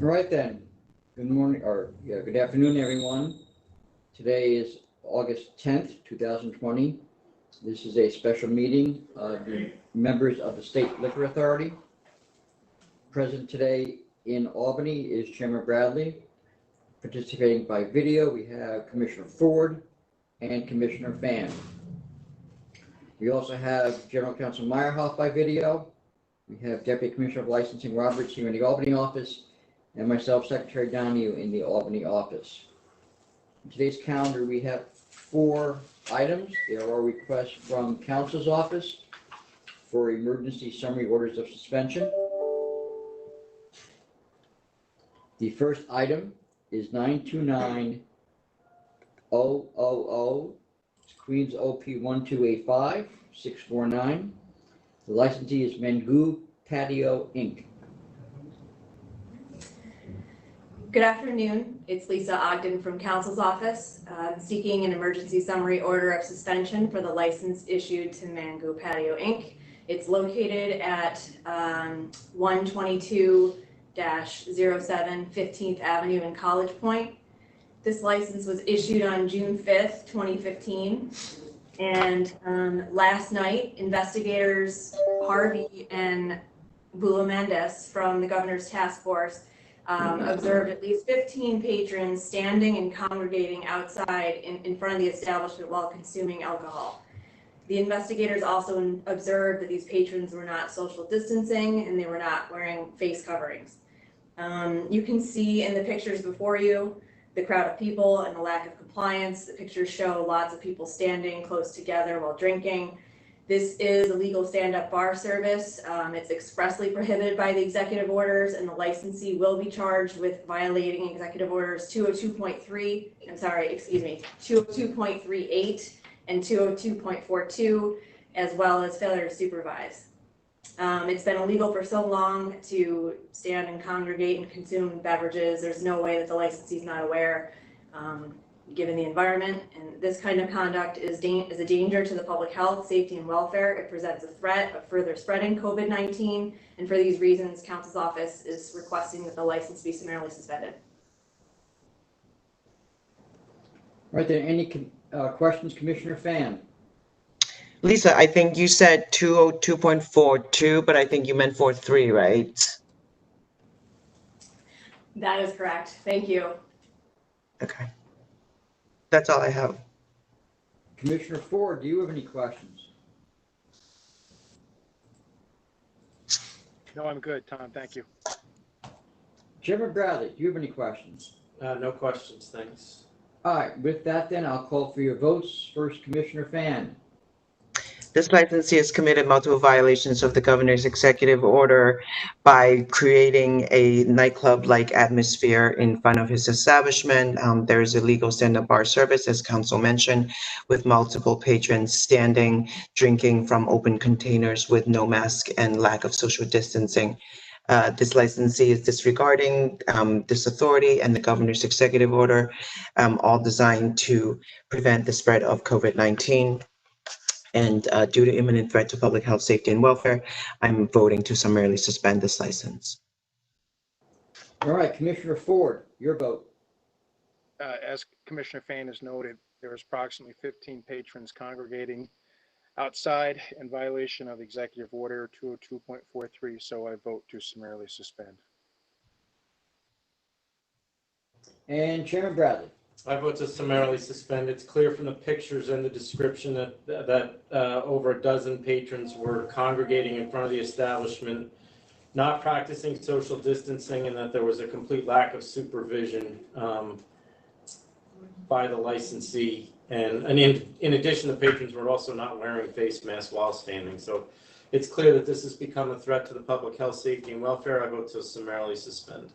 All right then. Good morning, or yeah, good afternoon, everyone. Today is August 10th, 2020. This is a special meeting of the members of the State Liquor Authority. Present today in Albany is Chairman Bradley. Participating by video, we have Commissioner Ford and Commissioner Fan. We also have General Counsel Meyerhoff by video. We have Deputy Commissioner of Licensing Roberts here in the Albany office, and myself, Secretary Donahue, in the Albany office. In today's calendar, we have 4 items. There are requests from Counsel's office for emergency summary orders of suspension. The first item is 929-000, it's Queens OP 1285, 649. The licensee is Mangoo Patio, Inc. Good afternoon. It's Lisa Ogden from Counsel's office, seeking an emergency summary order of suspension for the license issued to Mangoo Patio, Inc. It's located at 122-07 15th Avenue in College Point. This license was issued on June 5th, 2015. And last night, investigators Harvey and Bula Mendes from the Governor's Task Force observed at least 15 patrons standing and congregating outside in front of the establishment while consuming alcohol. The investigators also observed that these patrons were not social distancing and they were not wearing face coverings. You can see in the pictures before you the crowd of people and the lack of compliance. The pictures show lots of people standing close together while drinking. This is a legal stand-up bar service. It's expressly prohibited by the executive orders, and the licensee will be charged with violating executive orders 202.38 and 202.42, as well as failure to supervise. It's been illegal for so long to stand and congregate and consume beverages. There's no way that the licensee is not aware, given the environment. And this kind of conduct is a danger to the public health, safety, and welfare. It presents a threat of further spreading COVID-19. And for these reasons, Counsel's office is requesting that the license be summarily suspended. All right, then, any questions, Commissioner Fan? Lisa, I think you said 202.42, but I think you meant 43, right? That is correct. Thank you. Okay. That's all I have. Commissioner Ford, do you have any questions? No, I'm good, Tom. Thank you. Chairman Bradley, do you have any questions? No questions, thanks. All right, with that then, I'll call for your votes. First, Commissioner Fan. This licensee has committed multiple violations of the governor's executive order by creating a nightclub-like atmosphere in front of his establishment. There is a legal stand-up bar service, as council mentioned, with multiple patrons standing, drinking from open containers with no mask and lack of social distancing. This licensee is disregarding this authority and the governor's executive order, all designed to prevent the spread of COVID-19. And due to imminent threat to public health, safety, and welfare, I'm voting to summarily suspend this license. All right, Commissioner Ford, your vote. As Commissioner Fan has noted, there was approximately 15 patrons congregating outside in violation of Executive Order 202.43, so I vote to summarily suspend. And Chairman Bradley. I vote to summarily suspend. It's clear from the pictures and the description that over a dozen patrons were congregating in front of the establishment, not practicing social distancing, and that there was a complete lack of supervision by the licensee. And in addition, the patrons were also not wearing face masks while standing. So it's clear that this has become a threat to the public health, safety, and welfare. I vote to summarily suspend.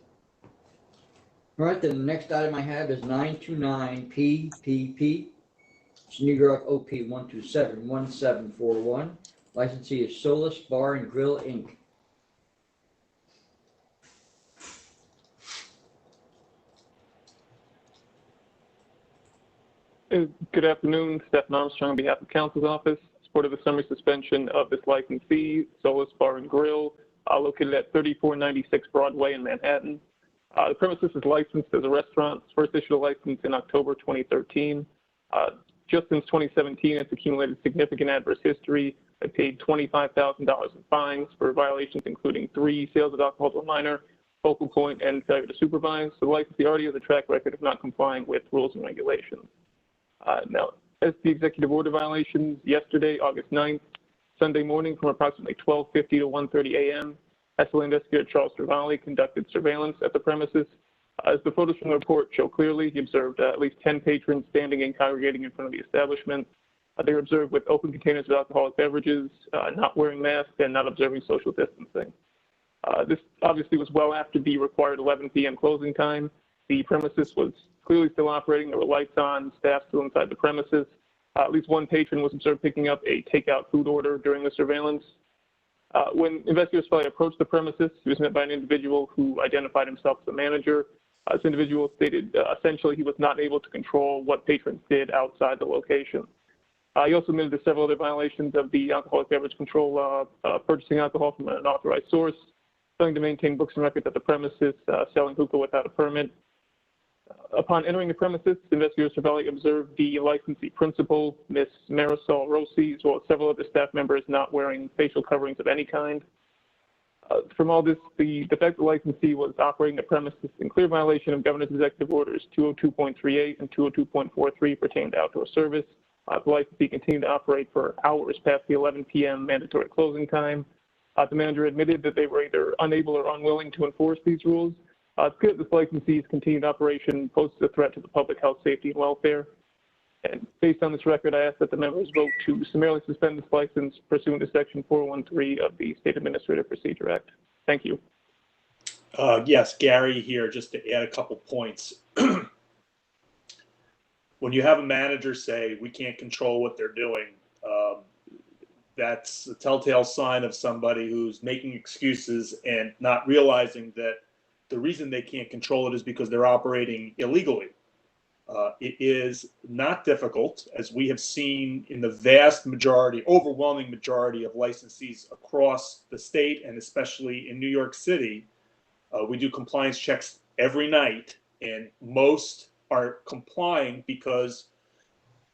All right, then the next item I have is 929-PPP. It's New York OP 127-1741. Licensee is Solus Bar and Grill, Inc. Good afternoon, Stephen Armstrong on behalf of Counsel's office. Support of the summary suspension of this licensee, Solus Bar and Grill, located at 3496 Broadway in Manhattan. The premises is licensed as a restaurant. It's first issued a license in October 2013. Just since 2017, it's accumulated significant adverse history. They paid $25,000 in fines for violations, including 3 sales of alcohol to a minor, focal point, and failure to supervise. So the licensee already has a track record of not complying with rules and regulations. Now, as the executive order violations, yesterday, August 9th, Sunday morning from approximately 12:50 to 1:30 a.m., SLA investigator Charles Cervali conducted surveillance at the premises. As the photos from the report show clearly, he observed at least 10 patrons standing and congregating in front of the establishment. They were observed with open containers of alcoholic beverages, not wearing masks, and not observing social distancing. This obviously was well after the required 11 p.m. closing time. The premises was clearly still operating. There were lights on, staff still inside the premises. At least one patron was observed picking up a takeout food order during the surveillance. When investigators finally approached the premises, he was met by an individual who identified himself as a manager. This individual stated essentially he was not able to control what patrons did outside the location. He also admitted to several other violations of the alcoholic beverage control law, purchasing alcohol from an unauthorized source, failing to maintain books and records at the premises, selling hookah without a permit. Upon entering the premises, investigator Cervali observed the licensee principal, Ms. Marisol Rossi, as well as several other staff members not wearing facial coverings of any kind. From all this, the fact the licensee was operating the premises in clear violation of Governor's Executive Orders 202.38 and 202.43 pertaining to outdoor service. The licensee continued to operate for hours past the 11 p.m. mandatory closing time. The manager admitted that they were either unable or unwilling to enforce these rules. It's clear that this licensee's continued operation poses a threat to the public health, safety, and welfare. And based on this record, I ask that the members vote to summarily suspend this license pursuant to Section 413 of the State Administrative Procedure Act. Thank you. Yes, Gary here, just to add a couple points. When you have a manager say, we can't control what they're doing, that's a telltale sign of somebody who's making excuses and not realizing that the reason they can't control it is because they're operating illegally. It is not difficult, as we have seen in the vast majority, overwhelming majority of licensees across the state and especially in New York City. We do compliance checks every night, and most are complying because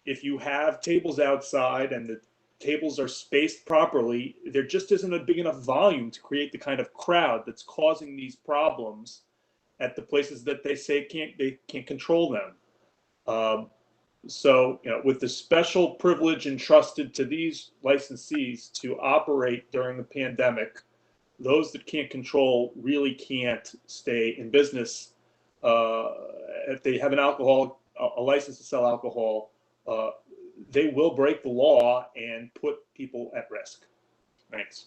if you have tables outside and the tables are spaced properly, there just isn't a big enough volume to create the kind of crowd that's causing these problems at the places that they say they can't control them. So, with the special privilege entrusted to these licensees to operate during the pandemic, those that can't control really can't stay in business. If they have a license to sell alcohol, they will break the law and put people at risk. Thanks.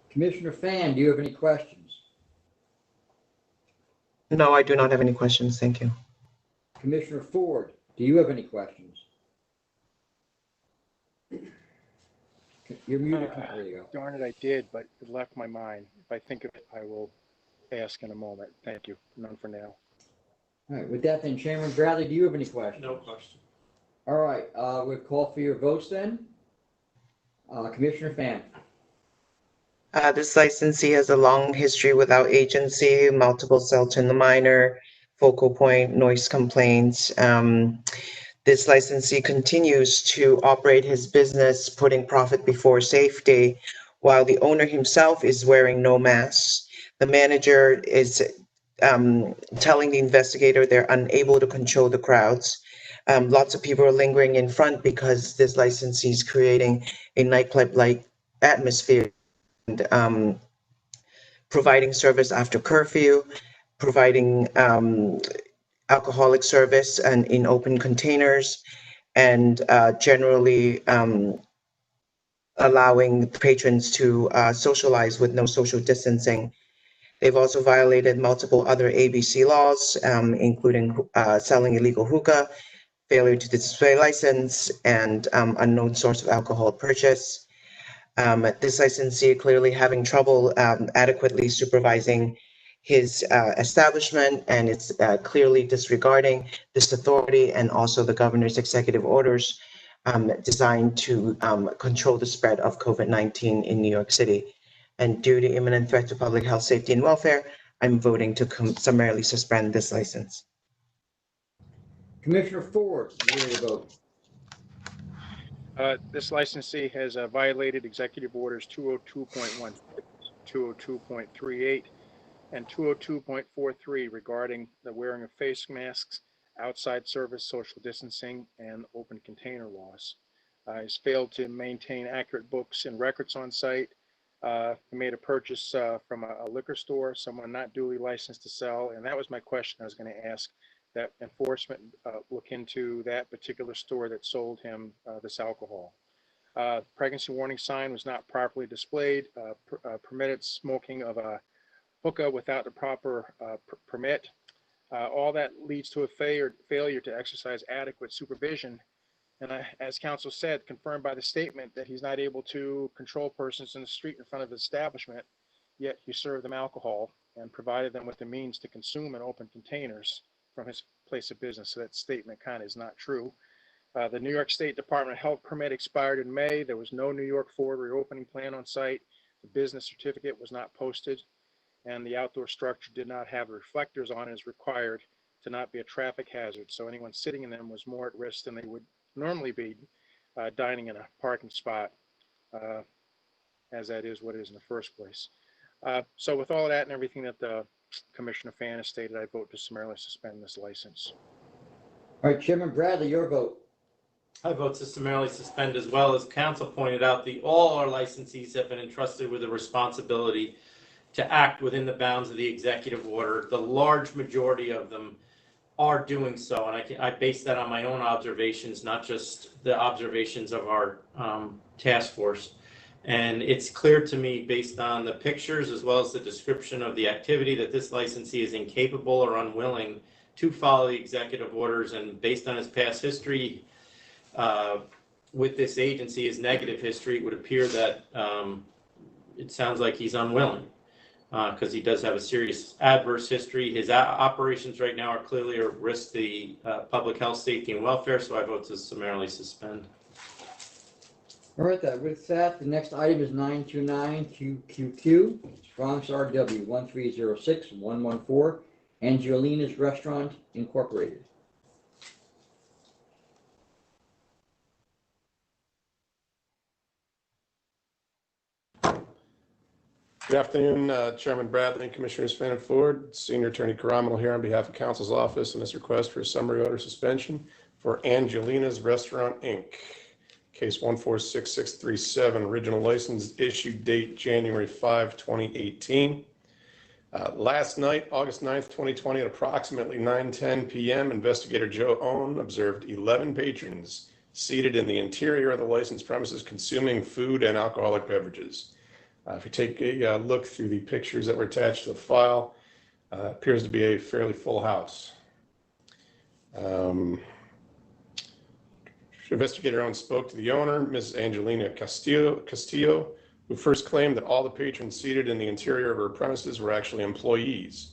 Commissioner Fan, do you have any questions? No, I do not have any questions. Thank you. Commissioner Ford, do you have any questions? You're muted. There you go. Darn it, I did, but it left my mind. If I think of it, I will ask in a moment. Thank you. None for now. All right, with that then, Chairman Bradley, do you have any questions? No question. All right, we'll call for your votes then. Commissioner Fan. This licensee has a long history without agency, multiple sell to the minor, focal point, noise complaints. This licensee continues to operate his business, putting profit before safety, while the owner himself is wearing no mask. The manager is telling the investigator they're unable to control the crowds. Lots of people are lingering in front because this licensee is creating a nightclub-like atmosphere and providing service after curfew, providing alcoholic service and in open containers, and generally allowing patrons to socialize with no social distancing. They've also violated multiple other ABC laws, including selling illegal hookah, failure to display license, and unknown source of alcohol purchase. This licensee clearly having trouble adequately supervising his establishment, and it's clearly disregarding this authority and also the governor's executive orders designed to control the spread of COVID-19 in New York City. And due to imminent threat to public health, safety, and welfare, I'm voting to summarily suspend this license. Commissioner Ford, your vote. This licensee has violated Executive Orders 202.1, 202.38, and 202.43 regarding the wearing of face masks, outside service, social distancing, and open container laws. He's failed to maintain accurate books and records on site. He made a purchase from a liquor store, someone not duly licensed to sell, and that was my question I was going to ask, that enforcement look into that particular store that sold him this alcohol. Pregnancy warning sign was not properly displayed, permitted smoking of a hookah without the proper permit. All that leads to a failure to exercise adequate supervision. And as counsel said, confirmed by the statement that he's not able to control persons in the street in front of the establishment, yet he served them alcohol and provided them with the means to consume in open containers from his place of business. So that statement kind of is not true. The New York State Department of Health permit expired in May. There was no New York Ford reopening plan on site. The business certificate was not posted, and the outdoor structure did not have reflectors on as required to not be a traffic hazard. So anyone sitting in them was more at risk than they would normally be dining in a parking spot, as that is what it is in the first place. So with all of that and everything that Commissioner Fan has stated, I vote to summarily suspend this license. All right, Chairman Bradley, your vote. I vote to summarily suspend as well. As council pointed out, all our licensees have been entrusted with a responsibility to act within the bounds of the executive order. The large majority of them are doing so, and I base that on my own observations, not just the observations of our task force. And it's clear to me, based on the pictures as well as the description of the activity, that this licensee is incapable or unwilling to follow the executive orders. And based on his past history with this agency, his negative history, it would appear that it sounds like he's unwilling, because he does have a serious adverse history. His operations right now are clearly at risk to the public health, safety, and welfare, so I vote to summarily suspend. All right, with that, the next item is 929QQQ, Bronx RW 1306114, Angelina's Restaurant Incorporated. Good afternoon, Chairman Bradley, Commissioners Fan and Ford. Senior Attorney Karamanal here on behalf of Council's office on this request for a summary order suspension for Angelina's Restaurant, Inc. Case 146637, original license issue date January 5, 2018. Last night, August 9th, 2020, at approximately 9:10 p.m., investigator Joe Owen observed 11 patrons seated in the interior of the licensed premises consuming food and alcoholic beverages. If you take a look through the pictures that were attached to the file, appears to be a fairly full house. Investigator Owen spoke to the owner, Ms. Angelina Castillo, who first claimed that all the patrons seated in the interior of her premises were actually employees.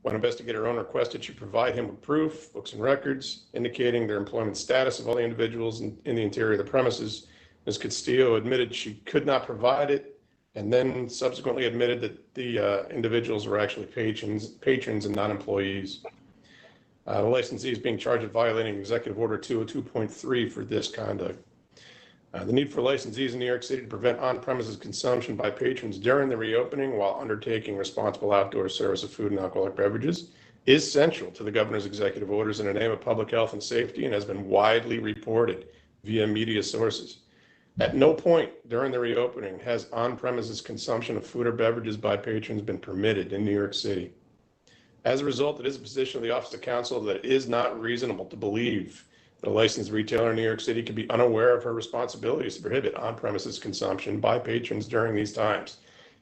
When Investigator Owen requested she provide him with proof, books and records, indicating their employment status of all the individuals in the interior of the premises, Ms. Castillo admitted she could not provide it, and then subsequently admitted that the individuals were actually patrons and not employees. The licensee is being charged with violating Executive Order 202.3 for this conduct. The need for licensees in New York City to prevent on-premises consumption by patrons during the reopening while undertaking responsible outdoor service of food and alcoholic beverages is central to the governor's executive orders in the name of public health and safety, and has been widely reported via media sources. At no point during the reopening has on-premises consumption of food or beverages by patrons been permitted in New York City. As a result, it is a position of the Office of Counsel that it is not reasonable to believe that a licensed retailer in New York City could be unaware of her responsibilities to prohibit on-premises consumption by patrons during these times.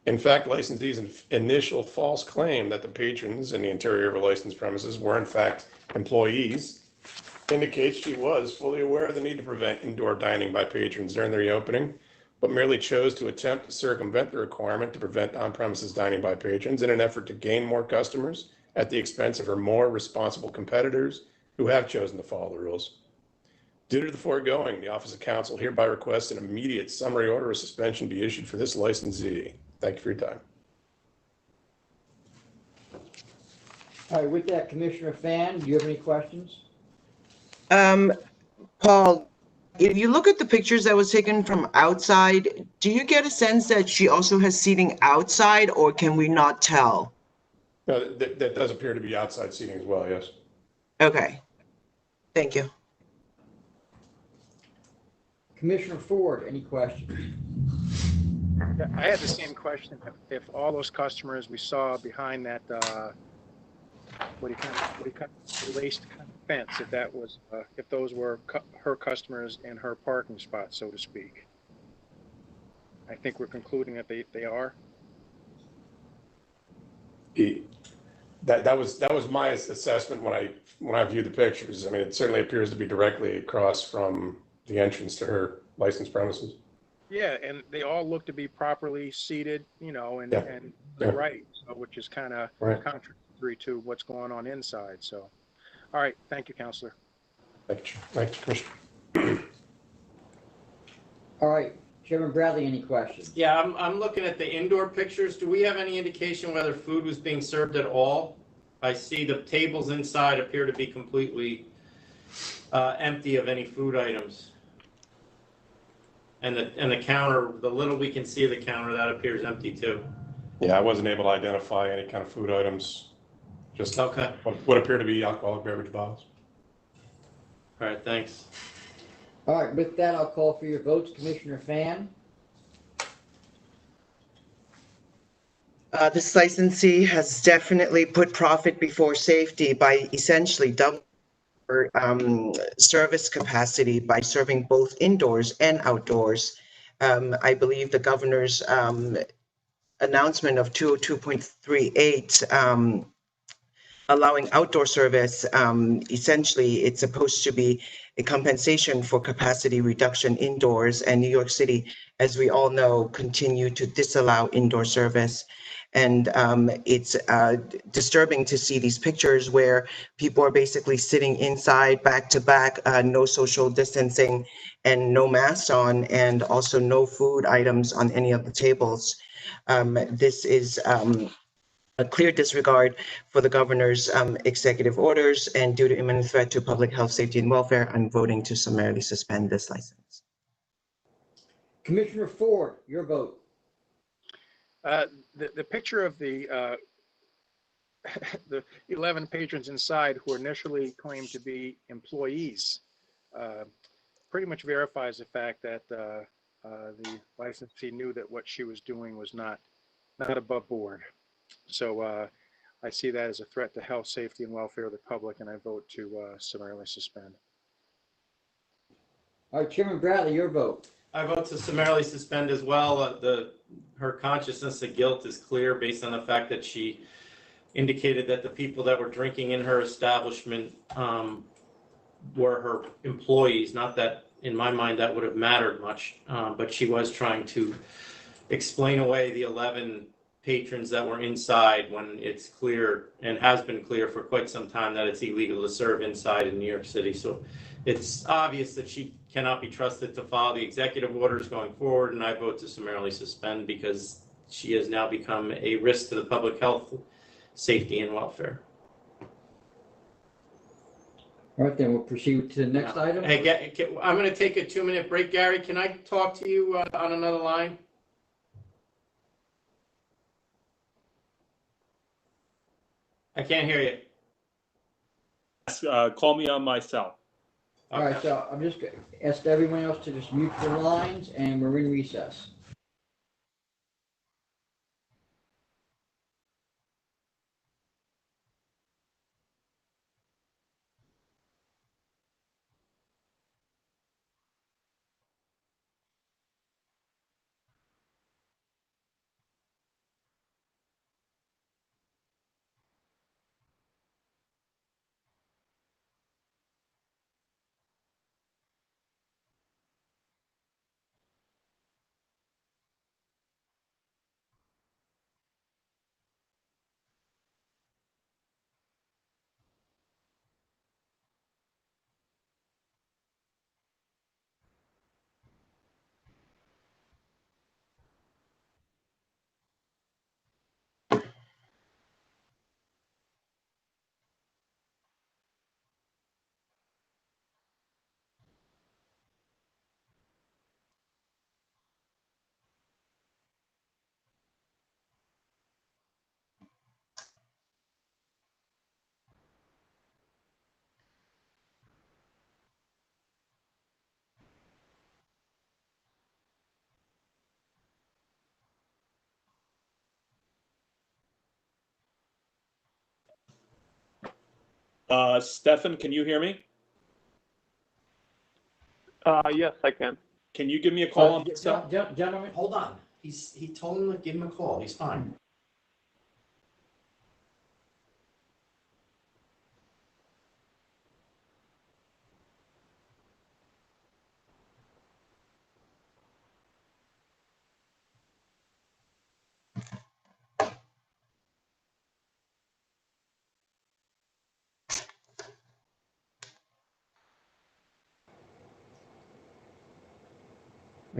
In fact, licensees' initial false claim that the patrons in the interior of a licensed premises were in fact employees indicates she was fully aware of the need to prevent indoor dining by patrons during the reopening, but merely chose to attempt to circumvent the requirement to prevent on-premises dining by patrons in an effort to gain more customers at the expense of her more responsible competitors who have chosen to follow the rules. Due to the foregoing, the Office of Counsel hereby requests an immediate summary order of suspension be issued for this licensee. Thank you for your time. All right, with that, Commissioner Fan, do you have any questions? Paul, if you look at the pictures that was taken from outside, do you get a sense that she also has seating outside, or can we not tell? That does appear to be outside seating as well, yes. Okay, thank you. Commissioner Ford, any questions? Yeah, I had the same question. If all those customers we saw behind that, what do you call laced kind of fence, if that was, if those were her customers in her parking spot, so to speak. I think we're concluding that they are. That was my assessment when I viewed the pictures. I mean, it certainly appears to be directly across from the entrance to her licensed premises. Yeah, and they all look to be properly seated, and Yeah. right, so, which is kind of Right. contradictory to what's going on inside. So, all right, thank you, Counselor. Thank you, Commissioner. All right, Chairman Bradley, any questions? Yeah, I'm looking at the indoor pictures. Do we have any indication whether food was being served at all? I see the tables inside appear to be completely empty of any food items. And the counter, the little we can see of the counter, that appears empty too. Yeah, I wasn't able to identify any kind of food items, just Okay. what appear to be alcoholic beverage bottles. All right, thanks. All right, with that, I'll call for your votes. Commissioner Fan, This licensee has definitely put profit before safety by essentially doubling service capacity by serving both indoors and outdoors. I believe the governor's announcement of 202.38 allowing outdoor service, essentially it's supposed to be a compensation for capacity reduction indoors, and New York City, as we all know, continue to disallow indoor service. And it's disturbing to see these pictures where people are basically sitting inside back to back, no social distancing and no masks on, and also no food items on any of the tables. This is a clear disregard for the governor's executive orders, and due to imminent threat to public health, safety, and welfare, I'm voting to summarily suspend this license. Commissioner Ford, your vote. The picture of the the 11 patrons inside who initially claimed to be employees pretty much verifies the fact that the licensee knew that what she was doing was not above board. So I see that as a threat to health, safety, and welfare of the public, and I vote to summarily suspend. All right, Chairman Bradley, your vote. I vote to summarily suspend as well. Her consciousness of guilt is clear based on the fact that she indicated that the people that were drinking in her establishment were her employees. Not that, in my mind, that would have mattered much, but she was trying to explain away the 11 patrons that were inside when it's clear and has been clear for quite some time that it's illegal to serve inside in New York City. So it's obvious that she cannot be trusted to follow the executive orders going forward, and I vote to summarily suspend because she has now become a risk to the public health, safety, and welfare. All right, then we'll proceed to the next item. Hey, I'm going to take a 2-minute break. Gary, can I talk to you on another line? I can't hear you. Call me on my cell. All right, so I'm just going to ask everyone else to just mute their lines, and we're in recess. Stefan, can you hear me? Yes, I can. Can you give me a call on this cell? Gentlemen, Hold on. He told him to give him a call. He's fine.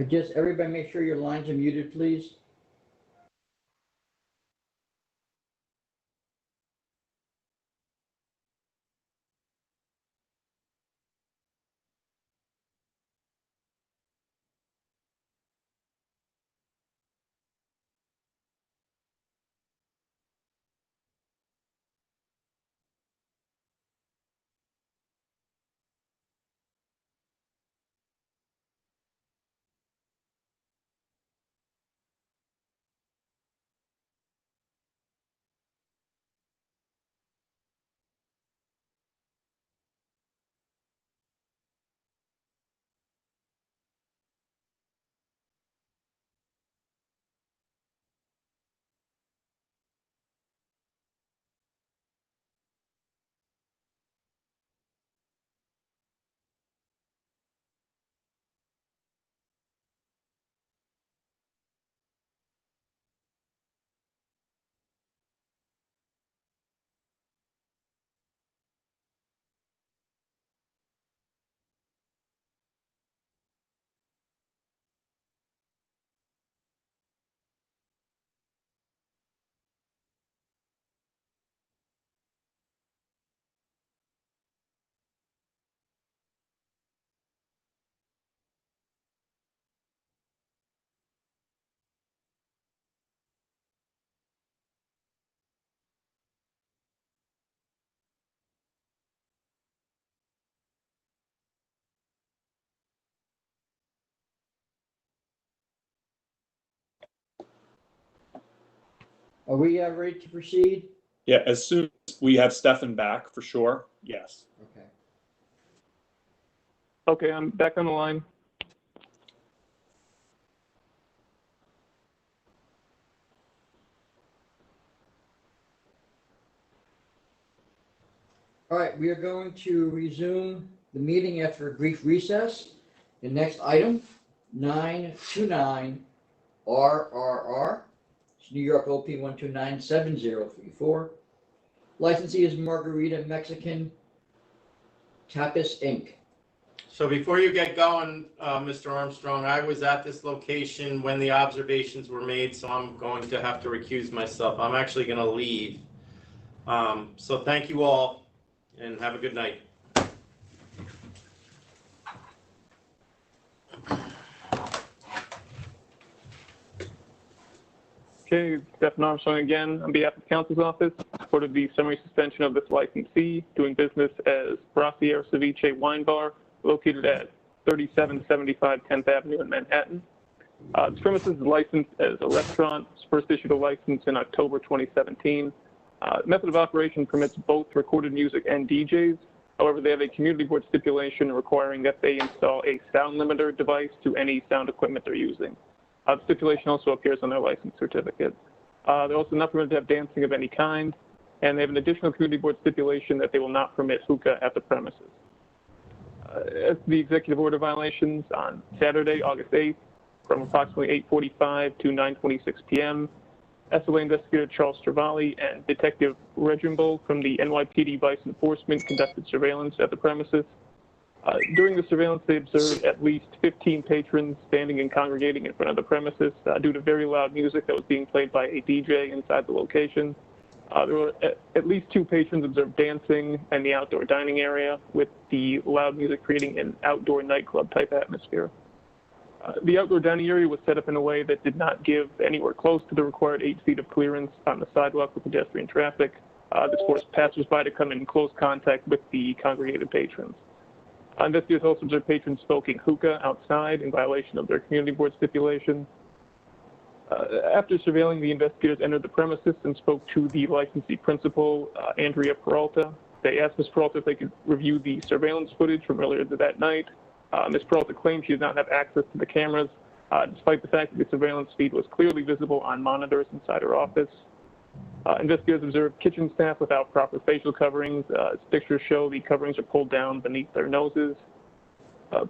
just everybody make sure your lines are muted, please. Are we ready to proceed? Yeah, as soon as we have Stefan back, for sure, yes. Okay. Okay, I'm back on the line. All right, we are going to resume the meeting after a brief recess. The next item, 929 RRR, it's New York OP 1297034. Licensee is Margarita Mexican Tapas Inc. So before you get going, Mr. Armstrong, I was at this location when the observations were made, so I'm going to have to recuse myself. I'm actually going to leave. So thank you all, and have a good night. Okay, Stephen Armstrong again on behalf of the Council's Office, support of the summary suspension of this licensee doing business as Bracier Ceviche Wine Bar, located at 3775 10th Avenue in Manhattan. This premises is licensed as a restaurant. It's first issued a license in October 2017. Method of operation permits both recorded music and DJs. However, they have a community board stipulation requiring that they install a sound limiter device to any sound equipment they're using. The stipulation also appears on their license certificate. They're also not permitted to have dancing of any kind, and they have an additional community board stipulation that they will not permit hookah at the premises. As to the executive order violations, on Saturday, August 8th, from approximately 8:45 to 9:26 p.m., SLA investigator Charles Travali and Detective Regimbo from the NYPD Vice Enforcement conducted surveillance at the premises. During the surveillance, they observed at least 15 patrons standing and congregating in front of the premises due to very loud music that was being played by a DJ inside the location. There were at least 2 patrons observed dancing in the outdoor dining area, with the loud music creating an outdoor nightclub type atmosphere. The outdoor dining area was set up in a way that did not give anywhere close to the required 8 feet of clearance on the sidewalk for pedestrian traffic. This forced passersby to come in close contact with the congregated patrons. Investigators also observed patrons smoking hookah outside in violation of their community board stipulation. After surveilling, the investigators entered the premises and spoke to the licensee principal, Andrea Peralta. They asked Ms. Peralta if they could review the surveillance footage from earlier that night. Ms. Peralta claimed she did not have access to the cameras, despite the fact that the surveillance feed was clearly visible on monitors inside her office. Investigators observed kitchen staff without proper facial coverings. As pictures show, the coverings are pulled down beneath their noses.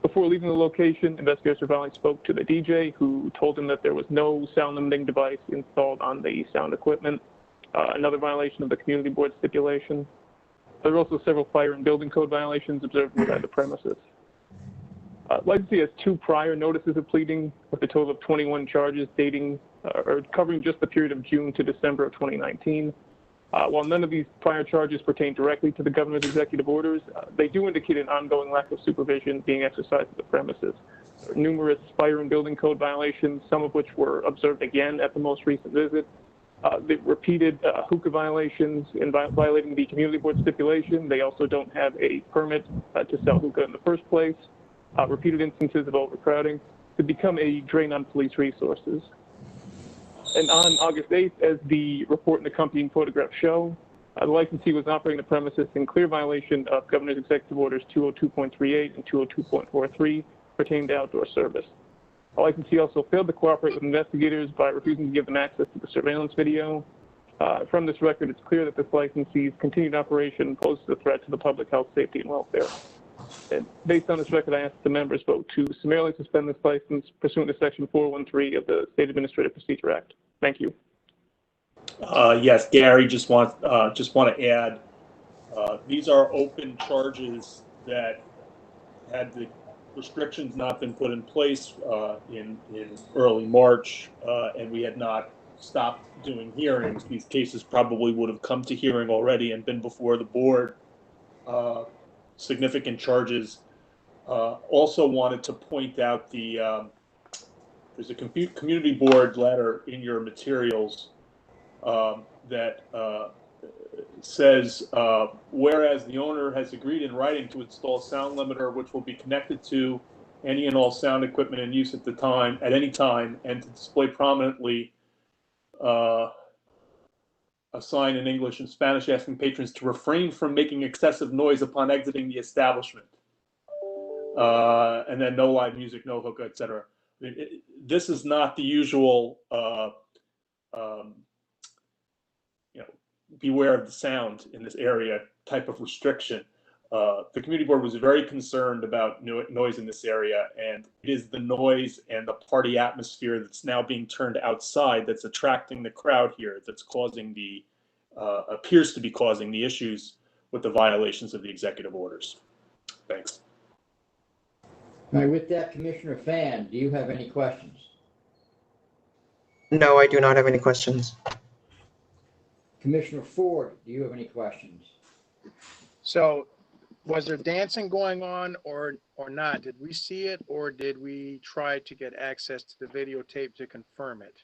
Before leaving the location, investigators surveillance spoke to the DJ, who told them that there was no sound limiting device installed on the sound equipment, another violation of the community board stipulation. There were also several fire and building code violations observed inside the premises. Licensee has 2 prior notices of pleading with a total of 21 charges dating or covering just the period of June to December of 2019. While none of these prior charges pertain directly to the governor's executive orders, they do indicate an ongoing lack of supervision being exercised at the premises. There are numerous fire and building code violations, some of which were observed again at the most recent visit. The repeated hookah violations in violating the community board stipulation. They also don't have a permit to sell hookah in the first place. Repeated instances of overcrowding to become a drain on police resources. And on August 8th, as the report and accompanying photographs show, the licensee was operating the premises in clear violation of Governor's Executive Orders 202.38 and 202.43 pertaining to outdoor service. The licensee also failed to cooperate with investigators by refusing to give them access to the surveillance video. From this record, it's clear that this licensee's continued operation poses a threat to the public health, safety, and welfare. And based on this record, I ask the members vote to summarily suspend this license pursuant to Section 413 of the State Administrative Procedure Act. Thank you. Yes, Gary, just want to add, these are open charges that, had the restrictions not been put in place in early March, and we had not stopped doing hearings, these cases probably would have come to hearing already and been before the board. Significant charges. Also wanted to point out there's a community board letter in your materials that says, whereas the owner has agreed in writing to install a sound limiter which will be connected to any and all sound equipment in use at any time, and to display prominently a sign in English and Spanish asking patrons to refrain from making excessive noise upon exiting the establishment. And then no live music, no hookah, etc. I mean, this is not the usual, beware of the sound in this area type of restriction. The community board was very concerned about noise in this area, and it is the noise and the party atmosphere that's now being turned outside that's attracting the crowd here, that's causing appears to be causing the issues with the violations of the executive orders. Thanks. All right, with that, Commissioner Fan, do you have any questions? No, I do not have any questions. Commissioner Ford, do you have any questions? So was there dancing going on or not? Did we see it, or did we try to get access to the videotape to confirm it?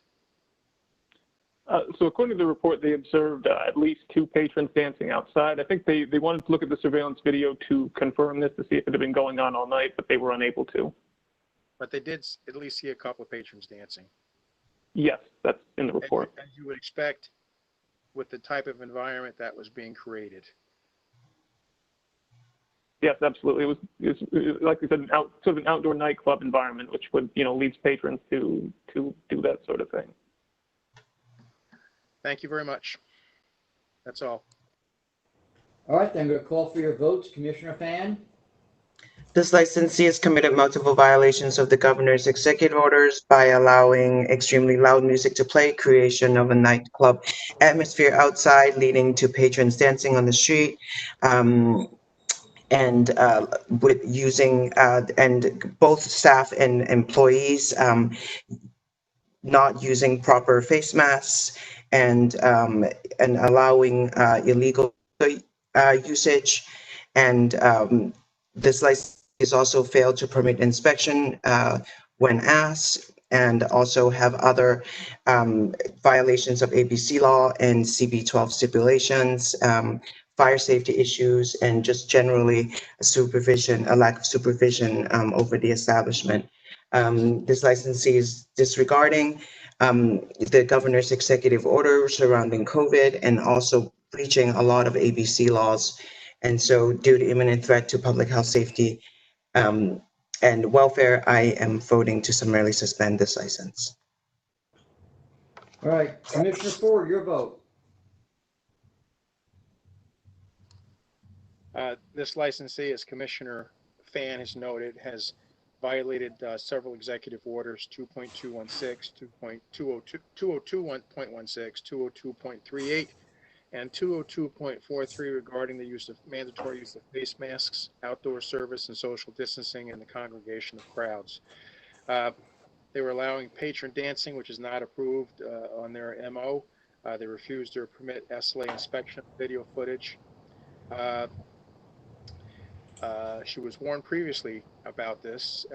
So according to the report, they observed at least 2 patrons dancing outside. I think they wanted to look at the surveillance video to confirm this, to see if it had been going on all night, but they were unable to. But they did at least see a couple of patrons dancing. Yes, that's in the report. As you would expect with the type of environment that was being created. Yes, absolutely. It was like we said, sort of an outdoor nightclub environment, which would, leads patrons to do that sort of thing. Thank you very much. That's all. All right, then I'm going to call for your votes. Commissioner Fan? This licensee has committed multiple violations of the governor's executive orders by allowing extremely loud music to play, creation of a nightclub atmosphere outside, leading to patrons dancing on the street, and with using and both staff and employees not using proper face masks, and allowing illegal usage, and this license has also failed to permit inspection when asked, and also have other violations of ABC law and CB 12 stipulations, fire safety issues, and just generally a lack of supervision over the establishment. This licensee is disregarding the governor's executive order surrounding COVID, and also breaching a lot of ABC laws And so due to imminent threat to public health, safety, and welfare, I am voting to summarily suspend this license. All right, Commissioner Ford, your vote. This licensee, as Commissioner Fan has noted, has violated several executive orders, 2.216, 202.16, 202.38, and 202.43 regarding the mandatory use of face masks, outdoor service, and social distancing in the congregation of crowds. They were allowing patron dancing, which is not approved on their MO. They refused to permit SLA inspection of video footage. She was warned previously about this.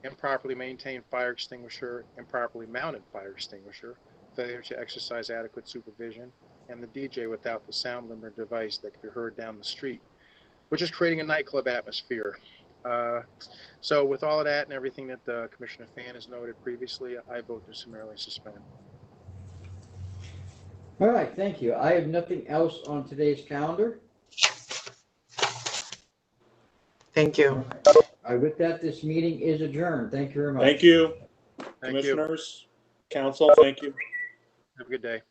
Improperly maintained fire extinguisher, improperly mounted fire extinguisher, failure to exercise adequate supervision, and the DJ without the sound limiter device that can be heard down the street, which is creating a nightclub atmosphere. So with all of that and everything that Commissioner Fan has noted previously, I vote to summarily suspend. All right, thank you. I have nothing else on today's calendar. Thank you. With that, this meeting is adjourned. Thank you very much. Thank you, Thank you. commissioners, council, thank you. Have a good day.